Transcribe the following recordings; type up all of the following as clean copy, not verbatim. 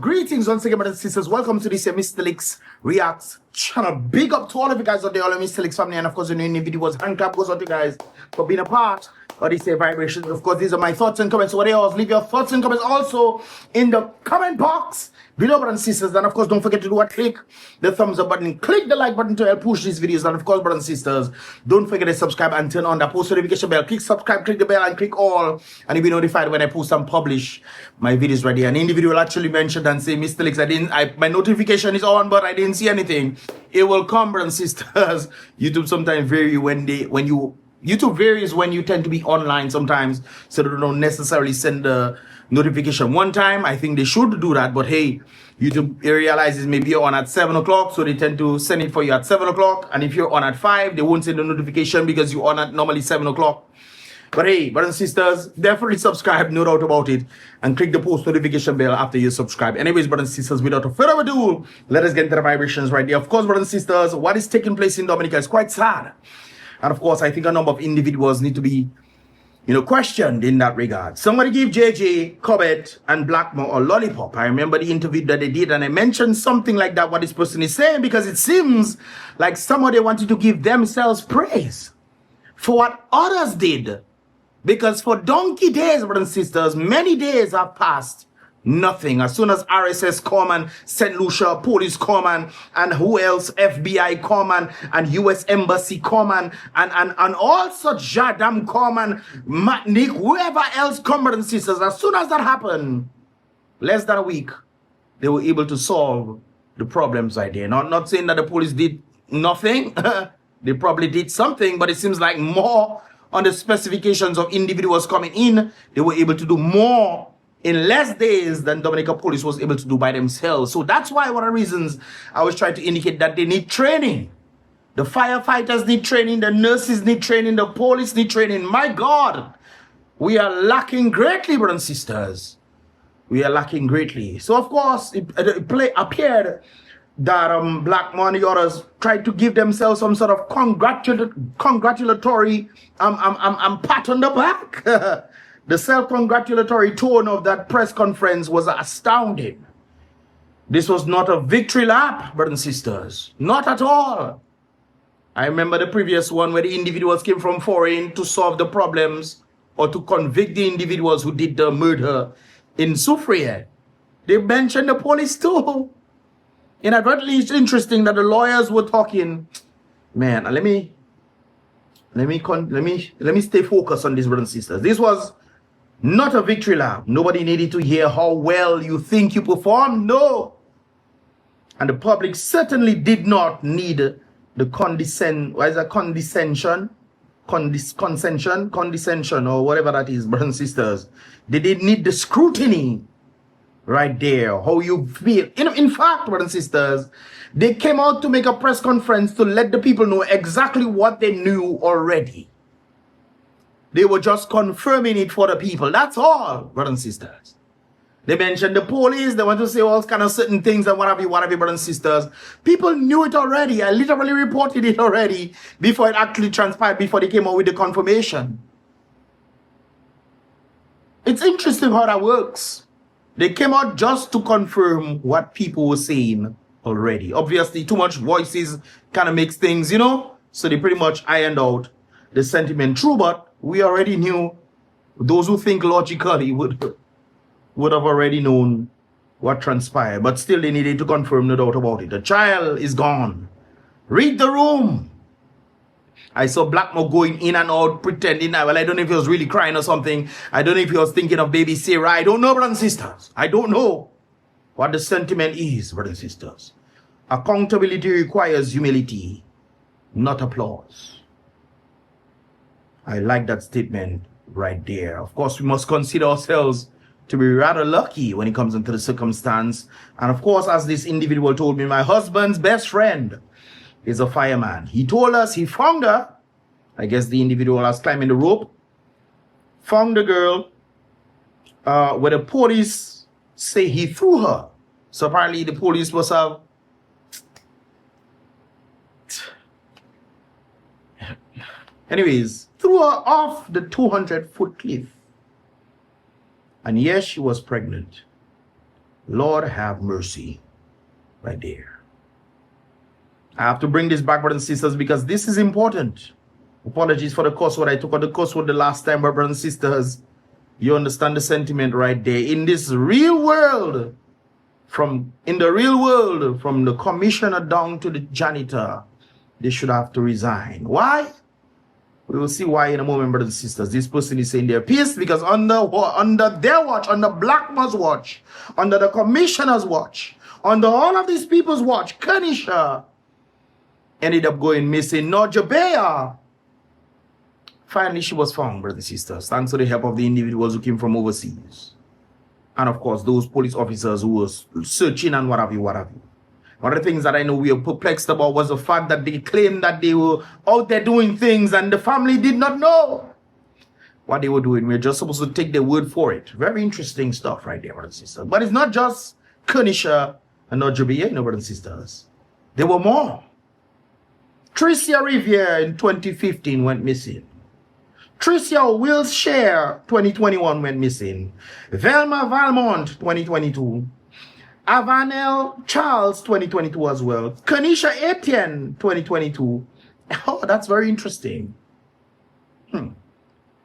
Greetings once again, brothers and sisters. Welcome to this Mystelics Reacts channel. Big up to all of you guys out there, all the Mystelics family, and of course, the new videos. Hand clap goes out to you guys for being a part of this vibrations. Of course, these are my thoughts and comments. So, what else? Leave your thoughts and comments also in the comment box below, brothers and sisters. And of course, don't forget to do what? Click the thumbs up button, click the like button to help push these videos. And of course, brothers and sisters, don't forget to subscribe and turn on the post notification bell. Click subscribe, click the bell, and click all, and you'll be notified when I post and publish my videos right here. An individual actually mentioned and say, Mystelics, my notification is on, but I didn't see anything. It will come, brothers and sisters. YouTube sometimes vary YouTube varies when you tend to be online sometimes, so they don't necessarily send the notification one time. I think they should do that, but hey, YouTube realizes maybe you're on at 7 o'clock, so they tend to send it for you at 7 o'clock. And if you're on at 5, they won't send the notification because you're on at normally 7 o'clock. But hey, brothers and sisters, definitely subscribe, no doubt about it, and click the post notification bell after you subscribe. Anyways, brothers and sisters, without further ado, let us get into the vibrations right there. Of course, brothers and sisters, what is taking place in Dominica is quite sad. And of course, I think a number of individuals need to be, questioned in that regard. Somebody give JJ, Cobbett, and Blackmore a lollipop. I remember the interview that they did, and I mentioned something like that, what this person is saying, because it seems like somebody wanted to give themselves praise for what others did. Because for donkey days, brothers and sisters, many days have passed. Nothing. As soon as RSS come and St. Lucia police come and who else, FBI come and US Embassy come and all such jadam come and Matnik, whoever else come, brothers and sisters, as soon as that happened, less than a week, they were able to solve the problems right there. Not saying that the police did nothing. They probably did something, but it seems like more on the specifications of individuals coming in, they were able to do more in less days than Dominica police was able to do by themselves. So that's why one of the reasons I was trying to indicate that they need training. The firefighters need training, the nurses need training, the police need training. My God, we are lacking greatly, brothers and sisters. We are lacking greatly. So of course, it appeared that Blackmore and the others tried to give themselves some sort of congratulatory pat on the back. The self-congratulatory tone of that press conference was astounding. This was not a victory lap, brothers and sisters. Not at all. I remember the previous one where the individuals came from foreign to solve the problems or to convict the individuals who did the murder in Soufriere. They mentioned the police too. Inadvertently, it's interesting that the lawyers were talking. Man, let me stay focused on this, brothers and sisters. This was not a victory lap. Nobody needed to hear how well you think you performed. No. And the public certainly did not need the condescension, or whatever that is, brothers and sisters. They didn't need the scrutiny right there, how you feel. In fact, brothers and sisters, they came out to make a press conference to let the people know exactly what they knew already. They were just confirming it for the people. That's all, brothers and sisters. They mentioned the police. They want to say all kind of certain things and whatever, brothers and sisters. People knew it already. I literally reported it already before it actually transpired, before they came out with the confirmation. It's interesting how that works. They came out just to confirm what people were saying already. Obviously, too much voices kind of makes things, so they pretty much ironed out the sentiment. True, but we already knew. Those who think logically would have already known what transpired, but still they needed to confirm, no doubt about it. The child is gone. Read the room. I saw Blackmore going in and out, pretending. Well, I don't know if he was really crying or something. I don't know if he was thinking of baby Sarah. I don't know, brothers and sisters. I don't know what the sentiment is, brothers and sisters. Accountability requires humility, not applause. I like that statement right there. Of course, we must consider ourselves to be rather lucky when it comes into the circumstance. And of course, as this individual told me, my husband's best friend is a fireman. He told us he found her. I guess the individual was climbing the rope. Found the girl where the police say he threw her. So apparently the police must have threw her off the 200-foot cliff. And yes, she was pregnant. Lord have mercy. Right there. I have to bring this back, brothers and sisters, because this is important. Apologies for the course what I took on the course the last time, but brothers and sisters, you understand the sentiment right there. In this real world, from the commissioner down to the janitor, they should have to resign. Why? We will see why in a moment, brothers and sisters. This person is saying they're pissed because under their watch, under Blackmore's watch, under the commissioner's watch, under all of these people's watch, Kanisha ended up going missing. No, Jabea. Finally, she was found, brothers and sisters, thanks to the help of the individuals who came from overseas. And of course, those police officers who was searching and what have you, what have you. One of the things that I know we are perplexed about was the fact that they claimed that they were out there doing things and the family did not know what they were doing. We're just supposed to take their word for it. Very interesting stuff right there, brothers and sisters. But it's not just Kanisha and not Jabea, brothers and sisters. There were more. Tricia Riviere in 2015 went missing. Tricia Wilshire 2021 went missing. Velma Valmont 2022. Avanel Charles 2022 as well. Kanisha Etienne 2022. Oh, that's very interesting.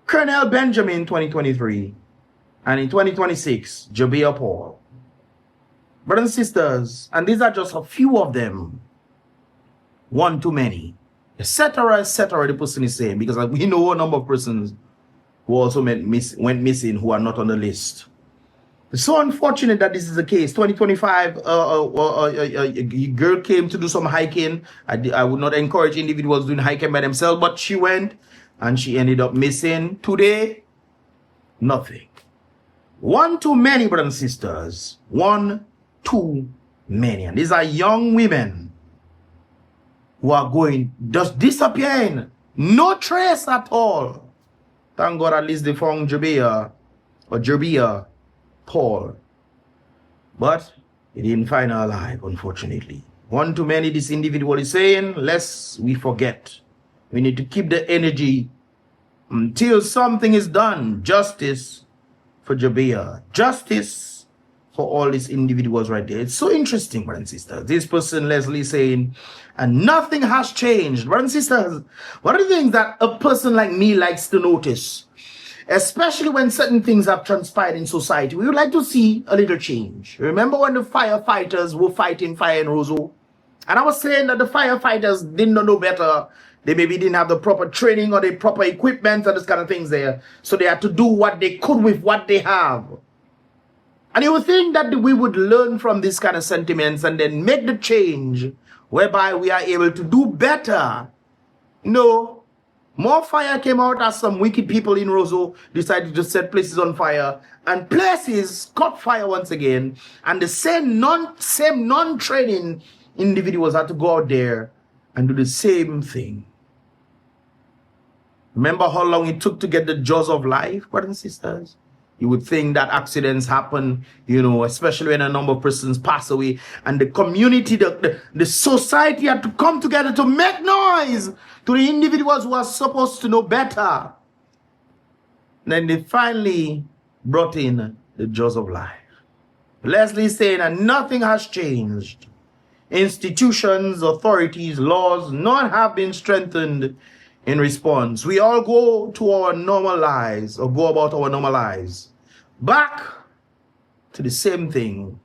Colonel Benjamin 2023. And in 2026, Jabea Paul. Brothers and sisters, and these are just a few of them. One too many. Etc., the person is saying, because we know a number of persons who also went missing who are not on the list. It's so unfortunate that this is the case. 2025, a girl came to do some hiking. I would not encourage individuals doing hiking by themselves, but she went and she ended up missing. Today, nothing. One too many, brothers and sisters. One too many. And these are young women who are going, just disappearing. No trace at all. Thank God at least they found Jabea Paul. But he didn't find her alive, unfortunately. One too many, this individual is saying, lest we forget. We need to keep the energy until something is done. Justice for Jabea. Justice for all these individuals right there. It's so interesting, brothers and sisters. This person, Leslie, saying, and nothing has changed. Brothers and sisters, one of the things that a person like me likes to notice, especially when certain things have transpired in society, we would like to see a little change. Remember when the firefighters were fighting fire in Roseau? And I was saying that the firefighters didn't know better. They maybe didn't have the proper training or the proper equipment and those kind of things there. So they had to do what they could with what they have. And you would think that we would learn from these kind of sentiments and then make the change whereby we are able to do better. No. More fire came out as some wicked people in Roseau decided to set places on fire. And places caught fire once again. And the same non-training individuals had to go out there and do the same thing. Remember how long it took to get the jaws of life, brothers and sisters? You would think that accidents happen, especially when a number of persons pass away. And the community, the society had to come together to make noise to the individuals who are supposed to know better. Then they finally brought in the jaws of life. Leslie is saying that nothing has changed. Institutions, authorities, laws, none have been strengthened in response. We all go to our normal lives or go about our normal lives. Back to the same thing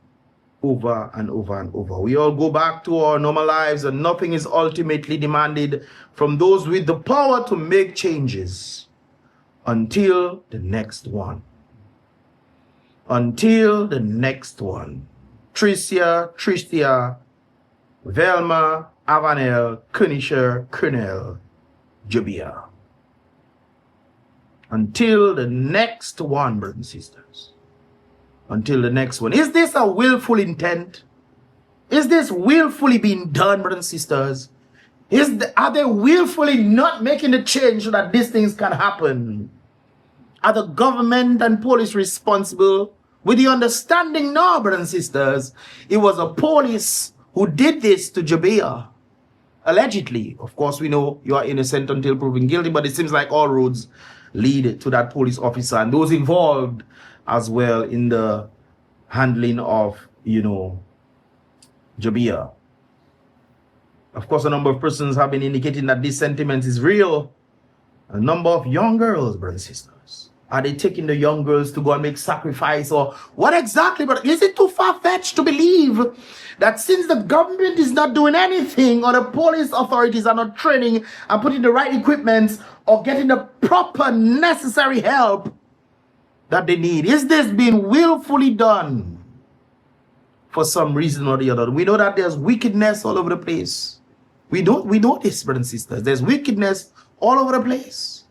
over and over and over. We all go back to our normal lives and nothing is ultimately demanded from those with the power to make changes until the next one. Until the next one. Tricia, Velma, Avanel, Kanisha, Colonel, Jabea. Until the next one, brothers and sisters. Until the next one. Is this a willful intent? Is this willfully being done, brothers and sisters? Are they willfully not making the change so that these things can happen? Are the government and police responsible? With the understanding now, brothers and sisters, it was a police who did this to Jabea. Allegedly. Of course, we know you are innocent until proven guilty, but it seems like all roads lead to that police officer and those involved as well in the handling of you know, Jabia. Of course, a number of persons have been indicating that this sentiment is real. A number of young girls, brothers and sisters. Are they taking the young girls to go and make sacrifice, or what exactly? But is it too far-fetched to believe that since the government is not doing anything, or the police authorities are not training and putting the right equipment or getting the proper necessary help that they need, is this being willfully done for some reason or the other? We know that there's wickedness all over the place. We know this, brothers and sisters. There's wickedness all over the place.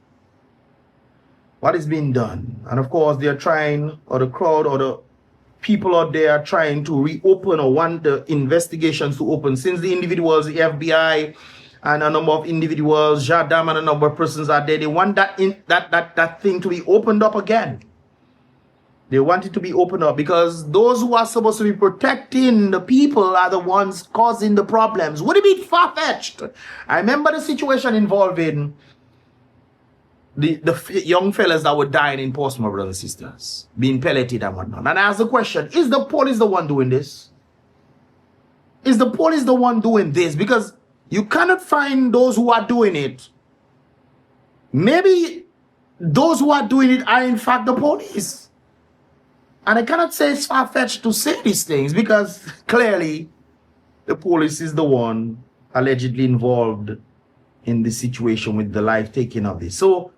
What is being done? And of course, they're trying, or the crowd or the people out there are trying to reopen or want the investigations to open. Since the individuals, the FBI and a number of individuals, Jadam and a number of persons are there, they want that thing to be opened up again. They want it to be opened up because those who are supposed to be protecting the people are the ones causing the problems. Would it be far-fetched? I remember the situation involving the young fellas that were dying in Portsmouth, brothers and sisters, being pelleted and whatnot. And I ask the question, is the police the one doing this? Is the police the one doing this? Because you cannot find those who are doing it. Maybe those who are doing it are in fact the police. And I cannot say it's far-fetched to say these things because clearly the police is the one allegedly involved in the situation with the life taking of this. So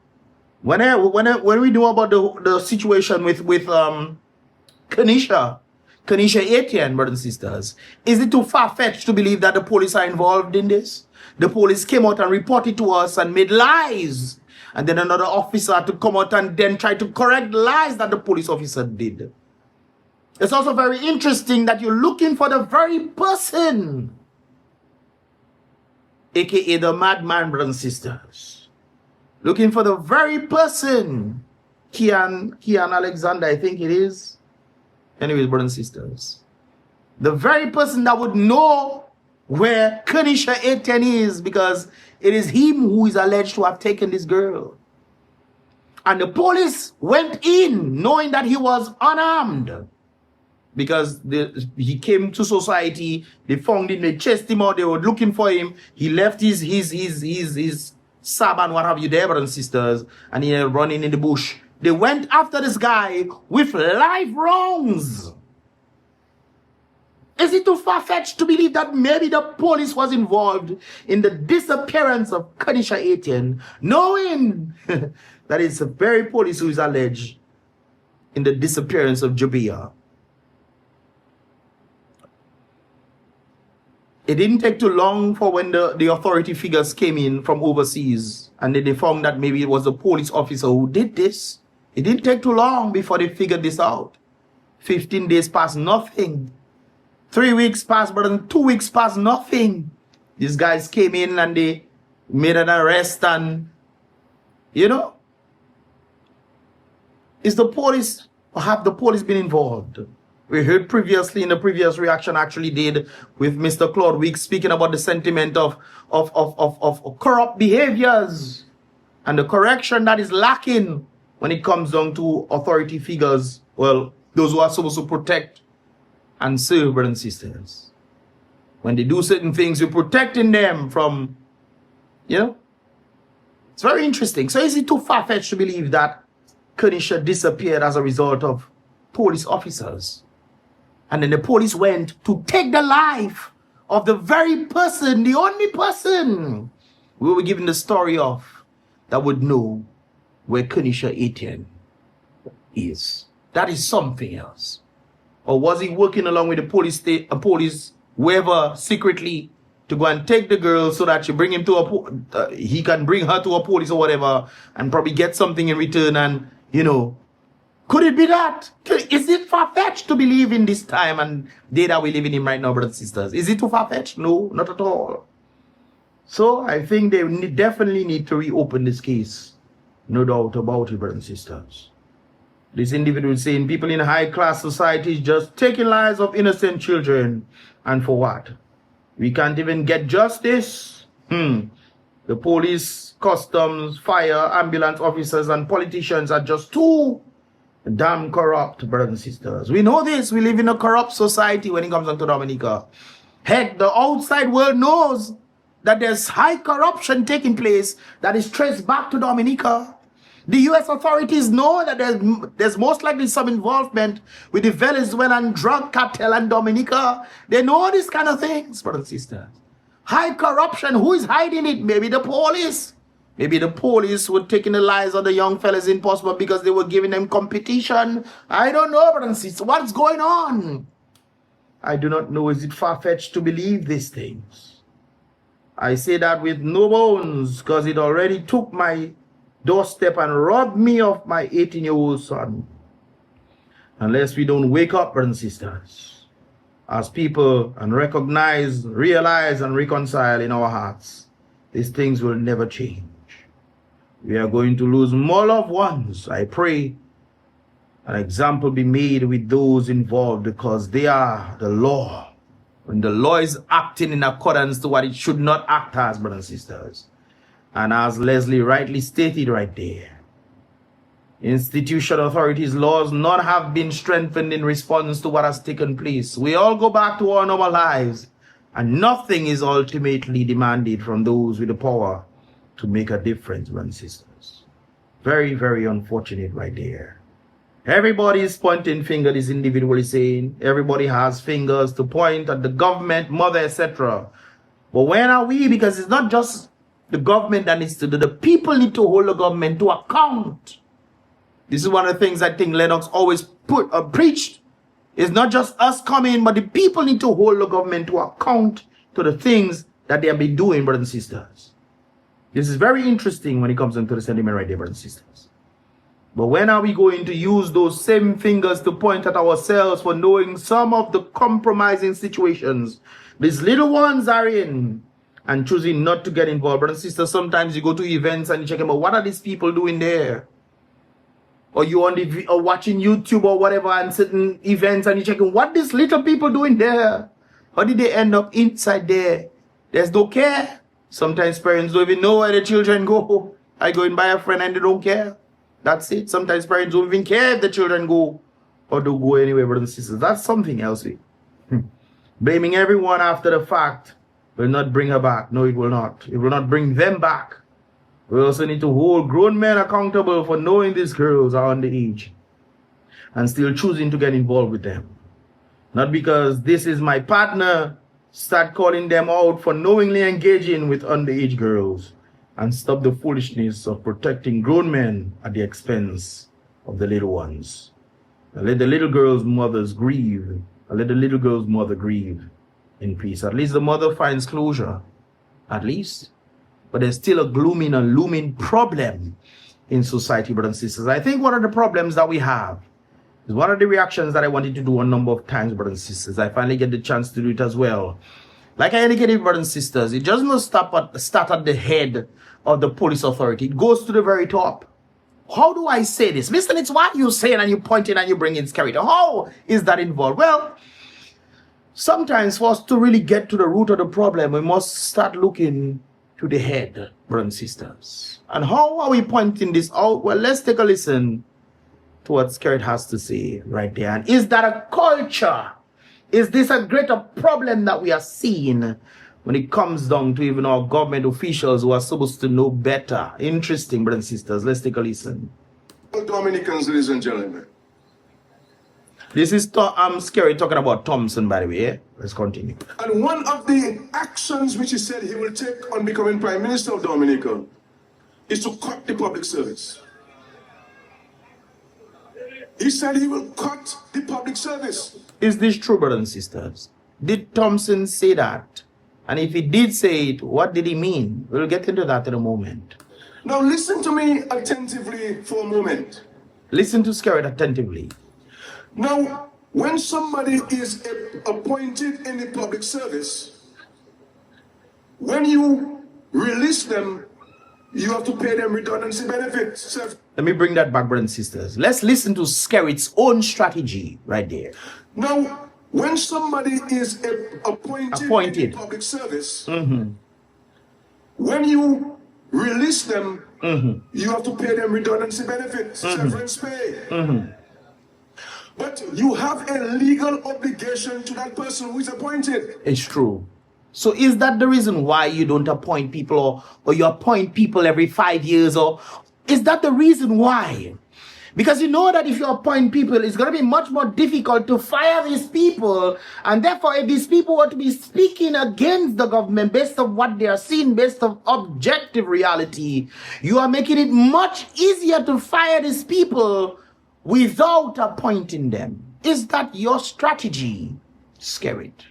when we know about the situation with Kanisha Etienne, brothers and sisters, is it too far-fetched to believe that the police are involved in this? The police came out and reported to us and made lies. And then another officer to come out and then try to correct lies that the police officer did. It's also very interesting that you're looking for the very person, aka the madman, brothers and sisters. Looking for the very person, Kian Alexander, I think it is. Anyways, brothers and sisters, the very person that would know where Kanisha Etienne is, because it is him who is alleged to have taken this girl. And the police went in knowing that he was unarmed. Because he came to society, they found him, they chased him out, they were looking for him. He left his sab and what have you there, brothers and sisters, and he running in the bush. They went after this guy with live wrongs. Is it too far-fetched to believe that maybe the police was involved in the disappearance of Kanisha Etienne, knowing that it's the very police who is alleged in the disappearance of Jabia? It didn't take too long for when the authority figures came in from overseas and they found that maybe it was a police officer who did this. It didn't take too long before they figured this out. 15 days passed, nothing. 3 weeks passed, but in 2 weeks passed, nothing. These guys came in and they made an arrest and, you know, is the police, or have the police been involved? We heard previously in the previous reaction I actually did with Mr. Claude Weeks speaking about the sentiment of corrupt behaviors and the correction that is lacking when it comes down to authority figures, well, those who are supposed to protect and serve, brothers and sisters. When they do certain things, you're protecting them from, you know. It's very interesting. So is it too far-fetched to believe that Kanisha disappeared as a result of police officers? And then the police went to take the life of the very person, the only person we were given the story of that would know where Kanisha Etienne is. That is something else. Or was he working along with the police, whoever, secretly, to go and take the girl so that you bring him to he can bring her to a police or whatever and probably get something in return and, you know, could it be that? Is it far-fetched to believe in this time and day that we live in right now, brothers and sisters? Is it too far-fetched? No, not at all. So I think they definitely need to reopen this case. No doubt about it, brothers and sisters. This individual is saying people in high-class societies just taking lives of innocent children. And for what? We can't even get justice. The police, customs, fire, ambulance officers, and politicians are just too Damn corrupt, brothers and sisters. We know this. We live in a corrupt society when it comes to Dominica. Heck, the outside world knows that there's high corruption taking place that is traced back to Dominica. The U.S. authorities know that there's most likely some involvement with the Venezuelan drug cartel and Dominica. They know these kind of things, brothers and sisters. High corruption, who is hiding it? Maybe the police. Maybe the police were taking the lives of the young fellas in possible because they were giving them competition. I don't know, brothers and sisters. What's going on? I do not know. Is it far-fetched to believe these things? I say that with no bones because it already took my doorstep and robbed me of my 18-year-old son. Unless we don't wake up, brothers and sisters, as people, and recognize, realize, and reconcile in our hearts, these things will never change. We are going to lose more loved ones. I pray an example be made with those involved because they are the law. When the law is acting in accordance to what it should not act as, brothers and sisters. And as Leslie rightly stated right there, institutional authorities laws not have been strengthened in response to what has taken place. We all go back to our normal lives and nothing is ultimately demanded from those with the power to make a difference, brothers and sisters. Very, very unfortunate right there. Everybody is pointing finger, this individual is saying. Everybody has fingers to point at the government, mother, etc. But when are we? Because it's not just the government that needs to do. The people need to hold the government to account. This is one of the things I think Lennox always preached. It's not just us coming, but the people need to hold the government to account to the things that they have been doing, brothers and sisters. This is very interesting when it comes into the sentiment right there, brothers and sisters. But when are we going to use those same fingers to point at ourselves for knowing some of the compromising situations these little ones are in and choosing not to get involved? Brothers and sisters, sometimes you go to events and you check them out. What are these people doing there? Or you on the or watching YouTube or whatever and certain events and you checking what these little people doing there? How did they end up inside there? There's no care. Sometimes parents don't even know where the children go. I go and buy a friend and they don't care. That's it. Sometimes parents don't even care if the children go or don't go anywhere, brothers and sisters. That's something else. Blaming everyone after the fact will not bring her back. No, it will not. It will not bring them back. We also need to hold grown men accountable for knowing these girls are underage and still choosing to get involved with them. Not because this is my partner, start calling them out for knowingly engaging with underage girls and stop the foolishness of protecting grown men at the expense of the little ones. And let the little girl's mothers grieve. And let the little girl's mother grieve in peace. At least the mother finds closure. At least. But there's still a glooming and looming problem in society, brothers and sisters. I think one of the problems that we have is one of the reactions that I wanted to do a number of times, brothers and sisters. I finally get the chance to do it as well. Like I indicated, brothers and sisters, it does not start at the head of the police authority. It goes to the very top. How do I say this? Mystelics, what you saying and you pointing and you bringing SKERRIT? How is that involved? Well, sometimes for us to really get to the root of the problem, we must start looking to the head, brothers and sisters. And how are we pointing this out? Well, let's take a listen to what SKERRIT has to say right there. And is that a culture? Is this a greater problem that we are seeing when it comes down to even our government officials who are supposed to know better? Interesting, brothers and sisters. Let's take a listen. Dominicans, ladies and gentlemen. This is SKERRIT talking about THOMSON, by the way. Let's continue. And one of the actions which he said he will take on becoming Prime Minister of Dominica is to cut the public service. He said he will cut the public service. Is this true, brothers and sisters? Did THOMSON say that? And if he did say it, what did he mean? We'll get into that in a moment. Now listen to me attentively for a moment. Listen to SKERRIT attentively. Now, when somebody is appointed in the public service, when you release them, you have to pay them redundancy benefits. Let me bring that back, brothers and sisters. Let's listen to SKERRIT's own strategy right there. Now, when somebody is appointed in the public service, when you release them, you have to pay them redundancy benefits, severance pay. But you have a legal obligation to that person who is appointed. It's true. So is that the reason why you don't appoint people, or you appoint people every 5 years, or is that the reason why? Because you know that if you appoint people, it's going to be much more difficult to fire these people. And therefore, if these people were to be speaking against the government based on what they are seeing, based on objective reality, you are making it much easier to fire these people without appointing them. Is that your strategy, SKERRIT?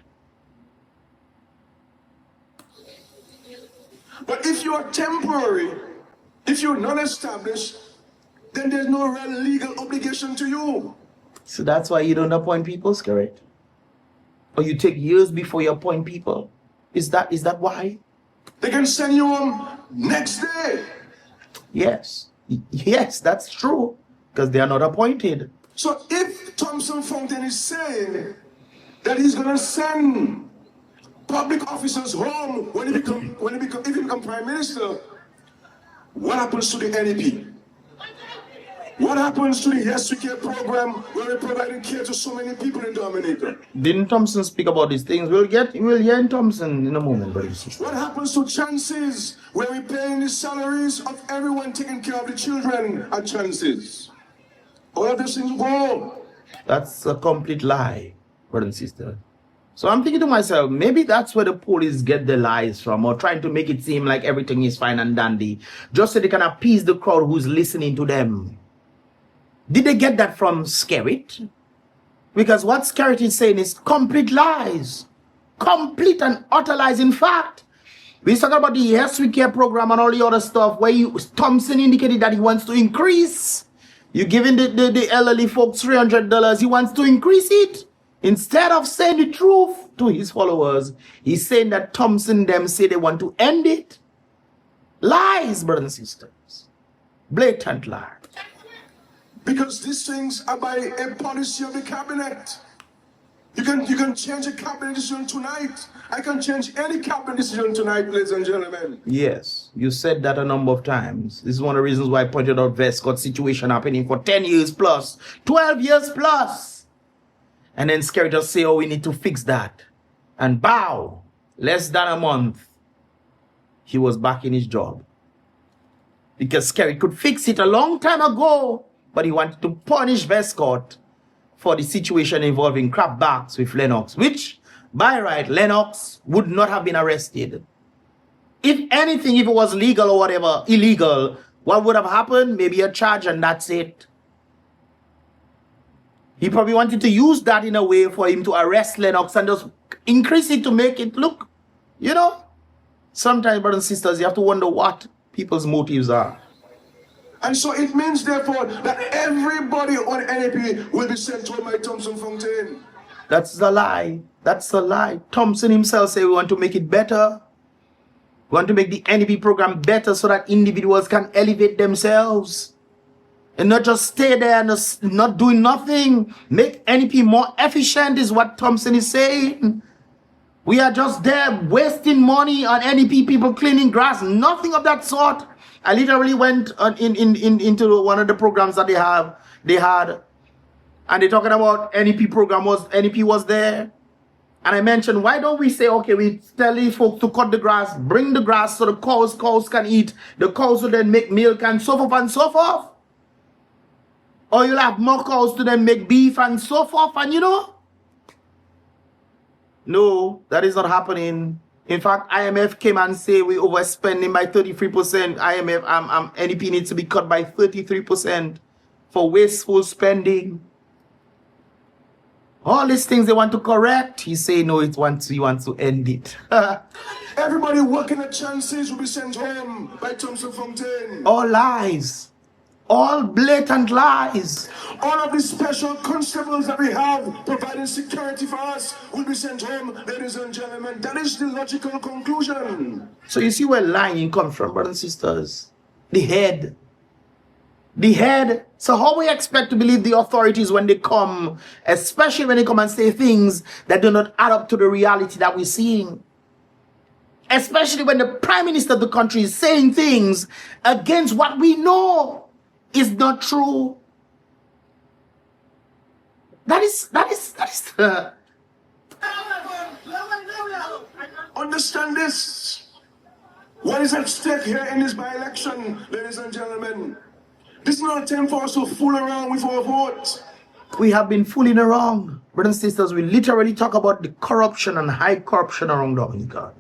But if you are temporary, if you're non-established, then there's no real legal obligation to you. So that's why you don't appoint people, SKERRIT? Or you take years before you appoint people? Is that why? They can send you home next day. Yes. Yes, that's true. Because they are not appointed. So if Thomson Fountain is saying that he's going to send public officers home if he become prime minister, what happens to the NEP? What happens to the Yes We Care program where we're providing care to so many people in Dominica? Didn't Thompson speak about these things? We'll hear in Thompson in a moment, brothers. What happens to chances where we're paying the salaries of everyone taking care of the children at chances? All of these things go. That's a complete lie, brother and sister. So I'm thinking to myself, maybe that's where the police get the lies from, or trying to make it seem like everything is fine and dandy, just so they can appease the crowd who's listening to them. Did they get that from SKERRIT? Because what SKERRIT is saying is complete lies. Complete and utter lies. In fact, we're talking about the Yes We Care program and all the other stuff where Thompson indicated that he wants to increase. You're giving the elderly folks $300. He wants to increase it. Instead of saying the truth to his followers, he's saying that Thompson them say they want to end it. Lies, brothers and sisters. Blatant lies. Because these things are by a policy of the cabinet. You can change a cabinet decision tonight. I can change any cabinet decision tonight, ladies and gentlemen. Yes, you said that a number of times. This is one of the reasons why I pointed out Vescott's situation happening for 10 years plus, 12 years plus. And then SKERRIT just say, oh, we need to fix that. And bow, less than a month, he was back in his job. Because SKERRIT could fix it a long time ago, but he wanted to punish Vescott for the situation involving crapbacks with Lennox, which, by right, Lennox would not have been arrested. If anything, if it was legal or whatever, illegal, what would have happened? Maybe a charge and that's it. He probably wanted to use that in a way for him to arrest Lennox and just increase it to make it look, you know. Sometimes, brothers and sisters, you have to wonder what people's motives are. And so it means, therefore, that everybody on NAP will be sent home by Thomson Fountain. That's a lie. That's a lie. Thompson himself said we want to make it better. We want to make the NEP program better so that individuals can elevate themselves. And not just stay there and not doing nothing. Make NEP more efficient is what Thompson is saying. We are just there wasting money on NEP people cleaning grass. Nothing of that sort. I literally went into one of the programs that they had, and they're talking about NEP was there. And I mentioned, why don't we say, okay, we tell these folks to cut the grass, bring the grass so the cows can eat. The cows will then make milk and so forth and so forth. Or you'll have more cows to then make beef and so forth, and you know. No, that is not happening. In fact, IMF came and say we're overspending by 33%. IMF, NEP needs to be cut by 33% for wasteful spending. All these things they want to correct. He say no, he wants to end it. Everybody working at chances will be sent home by Thomson Fountain. All lies. All blatant lies. All of these special constables that we have providing security for us will be sent home, ladies and gentlemen. That is the logical conclusion. So you see where lying comes from, brothers and sisters. The head. The head. So how we expect to believe the authorities when they come, especially when they come and say things that do not add up to the reality that we're seeing? Especially when the Prime Minister of the country is saying things against what we know is not true. that is the Understand this. What is at stake here in this by-election, ladies and gentlemen? This is not a time for us to fool around with our vote. we have been fooling around. Brothers and sisters, we literally talk about the corruption and high corruption around Dominica.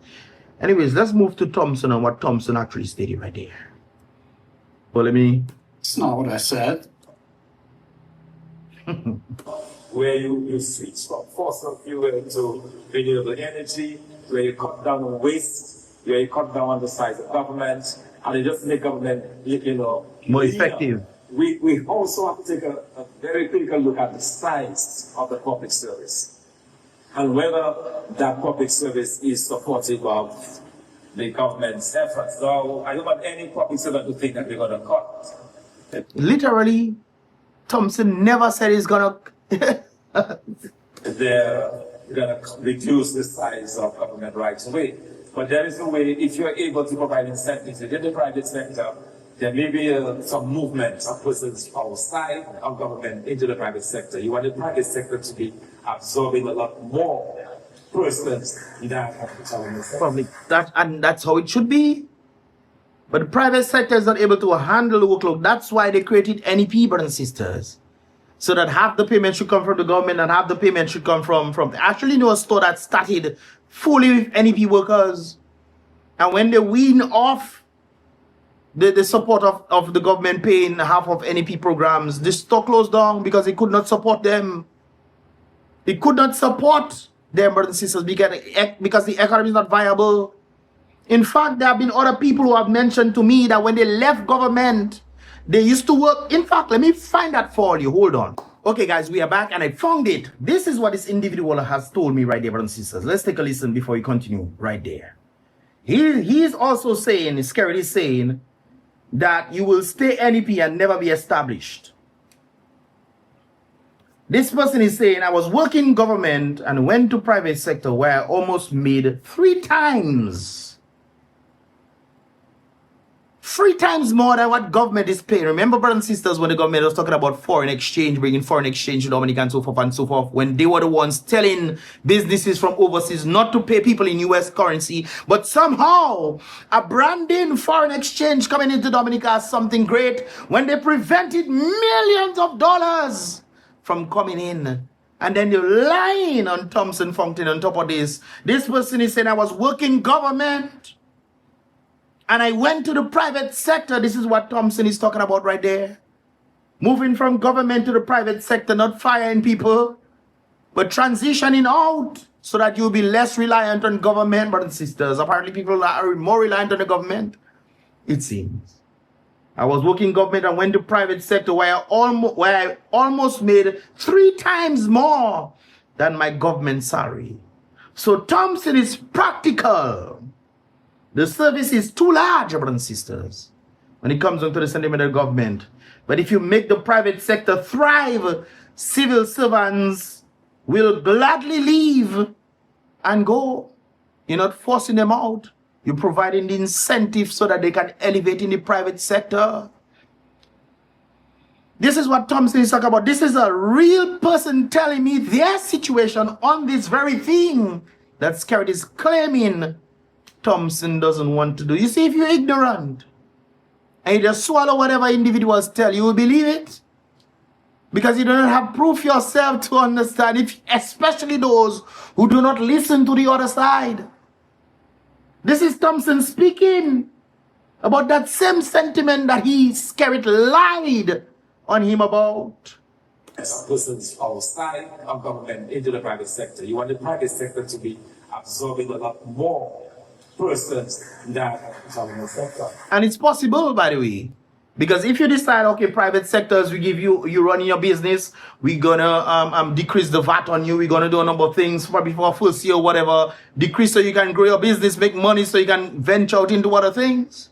Anyways, let's move to Thompson and what Thompson actually stated right there. Well, let me... It's not what I said. Where you switch from fossil fuel to renewable energy, where you cut down on waste, where you cut down on the size of government, and you just make government, more effective. We also have to take a very critical look at the size of the public service and whether that public service is supportive of the government's efforts. So I don't want any public servant to think that we're going to cut. Literally, Thompson never said he's gonna... They're going to reduce the size of government right away. But there is a way, if you're able to provide incentives within the private sector, there may be some movement of persons outside of government into the private sector. You want the private sector to be absorbing a lot more persons than the government sector. Probably and that's how it should be. But the private sector is not able to handle the workload. That's why they created NEP, brothers and sisters. So that half the payment should come from the government and half the payment should come from actually know a store that started fully with NEP workers. And when they wean off the support of the government paying half of NEP programs, the store closed down because it could not support them. It could not support them, brothers and sisters, because the economy is not viable. In fact, there have been other people who have mentioned to me that when they left government, they used to work. In fact, let me find that for you. Hold on. Okay, guys, we are back and I found it. This is what this individual has told me right there, brothers and sisters. Let's take a listen before we continue right there. He is also saying, SKERRIT is saying, that you will stay NEP and never be established. This person is saying, I was working in government and went to private sector where I almost made 3 times more than what government is paying. Remember, brothers and sisters, when the government was talking about foreign exchange, bringing foreign exchange to Dominica and so forth, when they were the ones telling businesses from overseas not to pay people in US currency, but somehow a branding foreign exchange coming into Dominica as something great when they prevented millions of dollars from coming in. And then you're lying on Thompson Fountain on top of this. This person is saying, I was working government and I went to the private sector. This is what Thompson is talking about right there. Moving from government to the private sector, not firing people, but transitioning out so that you'll be less reliant on government, brothers and sisters. Apparently people are more reliant on the government, it seems. I was working government and went to private sector where I almost made 3 times more than my government salary. So Thompson is practical. The service is too large, brothers and sisters, when it comes onto the sentiment of government. But if you make the private sector thrive, civil servants will gladly leave and go. You're not forcing them out. You're providing the incentive so that they can elevate in the private sector. This is what Thompson is talking about. This is a real person telling me their situation on this very thing that SKERRIT is claiming Thompson doesn't want to do. You see, if you're ignorant and you just swallow whatever individuals tell, you will believe it. Because you don't have proof yourself to understand, especially those who do not listen to the other side. This is Thompson speaking about that same sentiment that SKERRIT lied on him about. Persons outside of government into the private sector. You want the private sector to be absorbing a lot more persons than the government sector. And it's possible, by the way. Because if you decide, okay, private sectors, we give you running your business, we're gonna decrease the VAT on you, we're gonna do a number of things, probably for a first year or whatever, decrease so you can grow your business, make money so you can venture out into other things.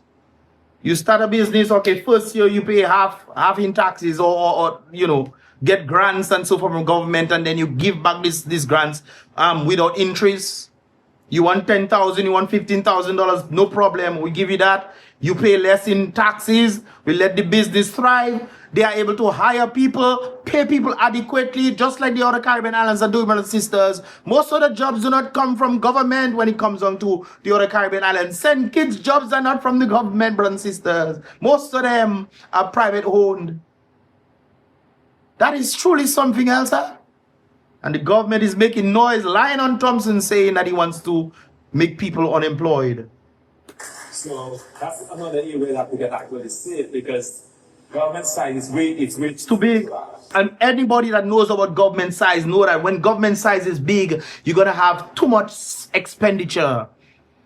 You start a business, okay, first year you pay half in taxes or you know, get grants and so forth from government, and then you give back these grants without interest. You want $10,000, you want $15,000, no problem, we give you that. You pay less in taxes, we let the business thrive, They are able to hire people, pay people adequately, just like the other Caribbean islands are doing, brothers and sisters. Most of the jobs do not come from government when it comes on to the other Caribbean islands. St. Kitts jobs are not from the government, brothers and sisters. Most of them are private owned. That is truly something else, huh? And the government is making noise, lying on THOMSON, saying that he wants to make people unemployed. So that's another area that we can actually see because government side is way it's too big. And anybody that knows about government size know that when government size is big, you're gonna have too much expenditure.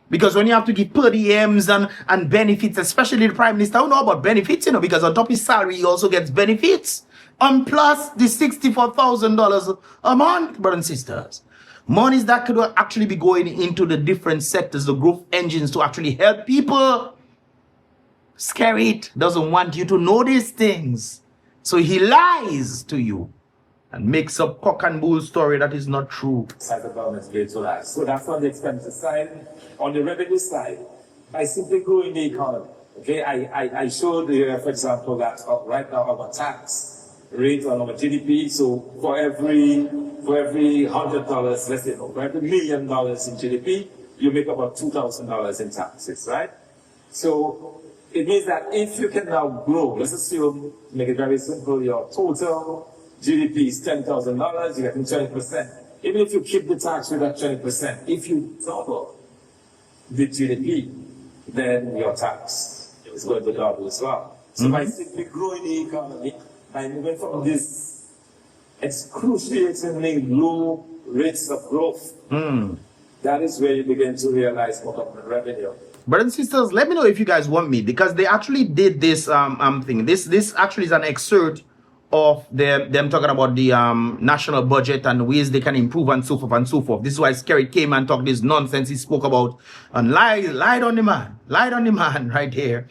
Because when you have to give per diems and benefits, especially the Prime Minister, I don't know about benefits, because on top of his salary, he also gets benefits. And plus the $64,000 a month, brothers and sisters. Monies that could actually be going into the different sectors, the growth engines to actually help people. SKERRIT doesn't want you to know these things. So he lies to you and makes up cock and bull story that is not true. Side of government to lie. So that's on the expenditure side. On the revenue side, by simply growing the economy. Okay, I showed you, for example, that right now our tax rate on our GDP. So for every $100, let's say, for every $1 million in GDP, you make about $2,000 in taxes, right? So it means that if you can now grow, let's assume, make it very simple, your total GDP is $10,000, you're getting 20%. Even if you keep the tax rate at 20%, if you double the GDP, then your tax is going to double as well. So by simply growing the economy, by moving from this excruciatingly low rates of growth, that is where you begin to realize more government revenue. Brothers and sisters, let me know if you guys want me, because they actually did this thing. This actually is an excerpt of them talking about the national budget and ways they can improve and so forth and so forth. This is why SKERRIT came and talked this nonsense he spoke about and lied on the man right here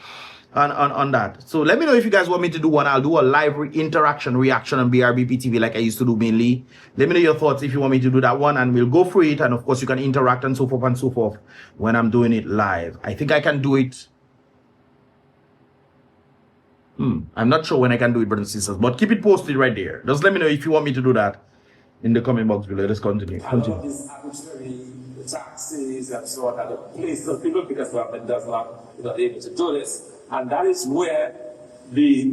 on that. So let me know if you guys want me to do one. I'll do a live interaction reaction on BrBpTV like I used to do mainly. Let me know your thoughts if you want me to do that one, and we'll go through it. And of course you can interact and so forth when I'm doing it live. I think I can do it. I'm not sure when I can do it, brothers and sisters, but keep it posted right there. Just let me know if you want me to do that in the comment box below. Let's continue. This arbitrary taxes and so on that place of people because government does not able to do this. And that is where the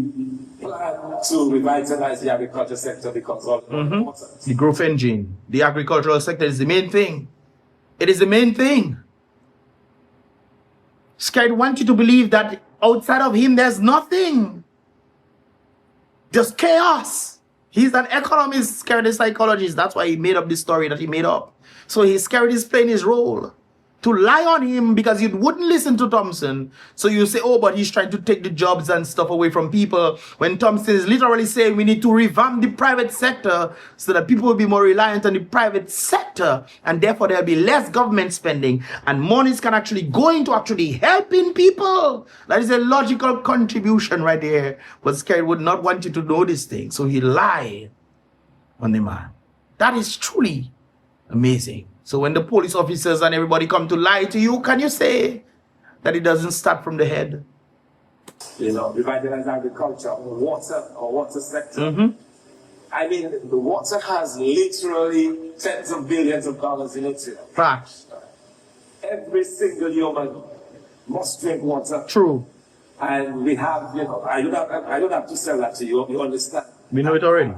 plan to revitalize the agriculture sector becomes all important. The growth engine, the agricultural sector is the main thing. It is the main thing. SKERRIT wants you to believe that outside of him, there's nothing. Just chaos. He's an economist, SKERRIT is a psychologist. That's why he made up this story that he made up. So SKERRIT is playing his role to lie on him because you wouldn't listen to THOMSON. So you say, oh, but he's trying to take the jobs and stuff away from people. When THOMSON is literally saying we need to revamp the private sector so that people will be more reliant on the private sector. And therefore there'll be less government spending. And monies can actually go into actually helping people. That is a logical contribution right there. But SKERRIT would not want you to know this thing. So he lied on the man. That is truly amazing. So when the police officers and everybody come to lie to you, can you say that it doesn't start from the head? Revitalize agriculture or water sector. I mean, the water has literally tens of billions of dollars in it. Facts. Every single human must drink water. True. And we have, I don't have to sell that to you. You understand? We know it already.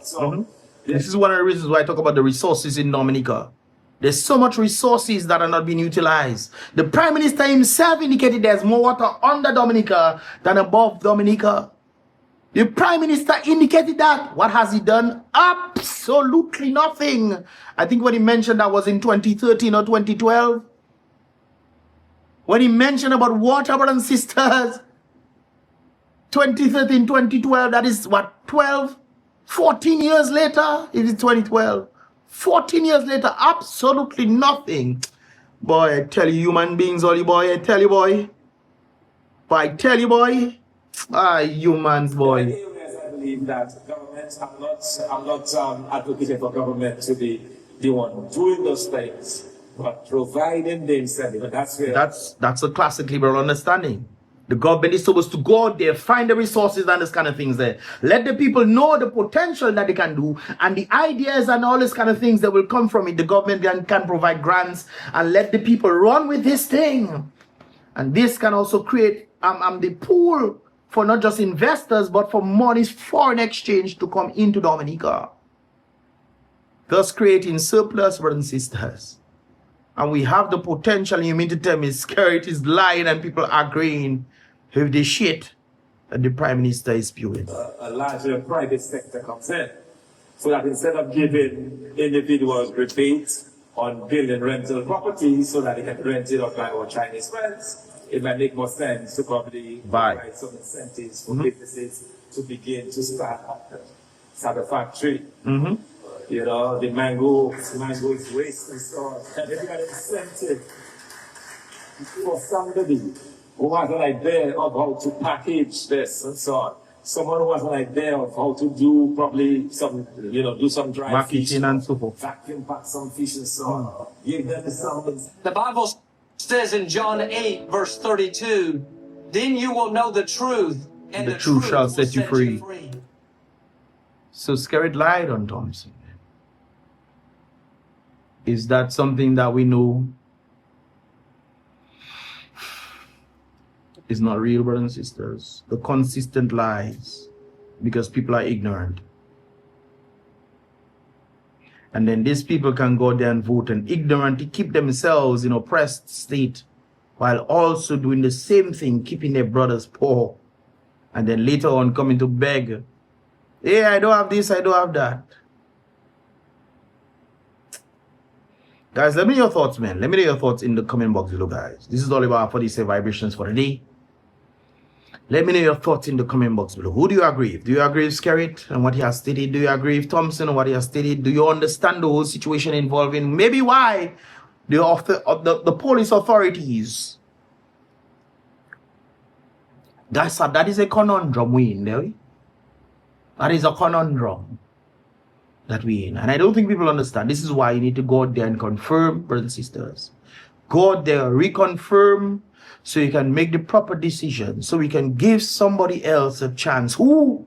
So. This is one of the reasons why I talk about the resources in Dominica. There's so much resources that are not being utilized. The Prime Minister himself indicated there's more water under Dominica than above Dominica. The Prime Minister indicated that. What has he done? Absolutely nothing. I think when he mentioned that was in 2013 or 2012. When he mentioned about water, brothers and sisters, 2013, 2012, that is what, 14 years later, it is 2012. 14 years later, absolutely nothing. Boy, I tell you, human beings, only boy, I tell you, boy. Boy, I tell you, boy. Humans, boy. I believe that government, I'm not advocating for government to be the one doing those things, but providing the incentive. And that's where that's a classic liberal understanding. The government is supposed to go out there, find the resources and this kind of things there. Let the people know the potential that they can do and the ideas and all this kind of things that will come from it. The government can provide grants and let the people run with this thing. And this can also create the pool for not just investors, but for money's foreign exchange to come into Dominica. Thus creating surplus, brothers and sisters. And we have the potential, and you mean to tell me SKERRIT is lying and people are agreeing with the shit that the Prime Minister is spewing. A larger private sector comes in. So that instead of giving individuals rebates on building rental properties so that they can rent it out by our Chinese friends, it might make more sense to probably provide some incentives for businesses to begin to start a factory. You know, the mango is waste and so on. And they got incentive for somebody who has an idea of how to package this and so on. Someone who has an idea of how to do probably some, you know, do some dry fish, and so forth. vacuum pack some fish and so on. Give them some. The Bible says in John 8, verse 32, then you will know the truth, and the truth shall set you free. So SKERRIT lied on THOMSON. Is that something that we know is not real, brothers and sisters? The consistent lies because people are ignorant. And then these people can go there and vote and ignorantly keep themselves in oppressed state while also doing the same thing, keeping their brothers poor. And then later on coming to beg, hey, I don't have this, I don't have that. Guys, let me know your thoughts, man. Let me know your thoughts in the comment box below, guys. This is all about 47 vibrations for the day. Let me know your thoughts in the comment box below. Who do you agree with? Do you agree with SKERRIT and what he has stated? Do you agree with THOMSON and what he has stated? Do you understand the whole situation involving maybe why the police authorities? Guys, that is a conundrum we in there. That is a conundrum that we in. And I don't think people understand. This is why you need to go out there and confirm, brothers and sisters. Go out there, reconfirm, so you can make the proper decision, so we can give somebody else a chance who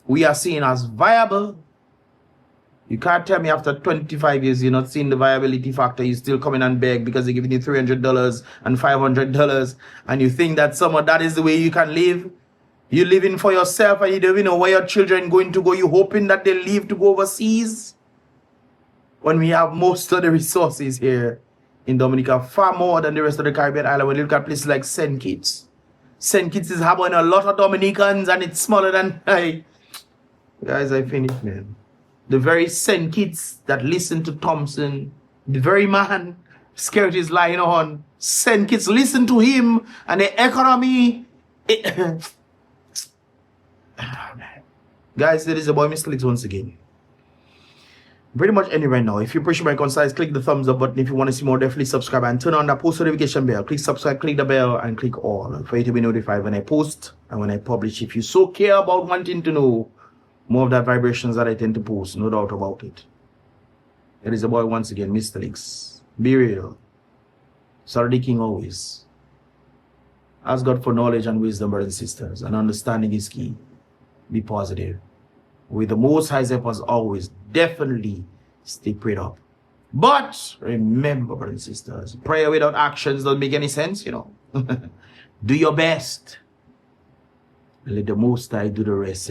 we are seeing as viable. You can't tell me after 25 years you're not seeing the viability factor, you still coming and beg because they're giving you $300 and $500 and you think that some of that is the way you can live. You're living for yourself and you don't even know where your children going to go. You hoping that they leave to go overseas when we have most of the resources here in Dominica, far more than the rest of the Caribbean island. When you look at places like St. Kitts. St. Kitts is harboring a lot of Dominicans and it's smaller than guys, I finished, man. The very St. Kitts that listen to THOMSON, the very man SKERRIT is lying on. St. Kitts listen to him and the economy. Guys, there is a boy Mystelics once again. Pretty much ending right now. If you appreciate my concise, click the thumbs up button. If you want to see more, definitely subscribe and turn on that post notification bell. Click subscribe, click the bell, and click all for you to be notified when I post and when I publish. If you so care about wanting to know more of that vibrations that I tend to post, no doubt about it. There is a boy once again, Mystelics. Be real. Sorry the king always. Ask God for knowledge and wisdom, brothers and sisters, and understanding is key. Be positive. With the Most High help as always, definitely stay prayed up. But remember, brothers and sisters, prayer without actions doesn't make any sense, you know. Do your best. Let the Most High do the rest.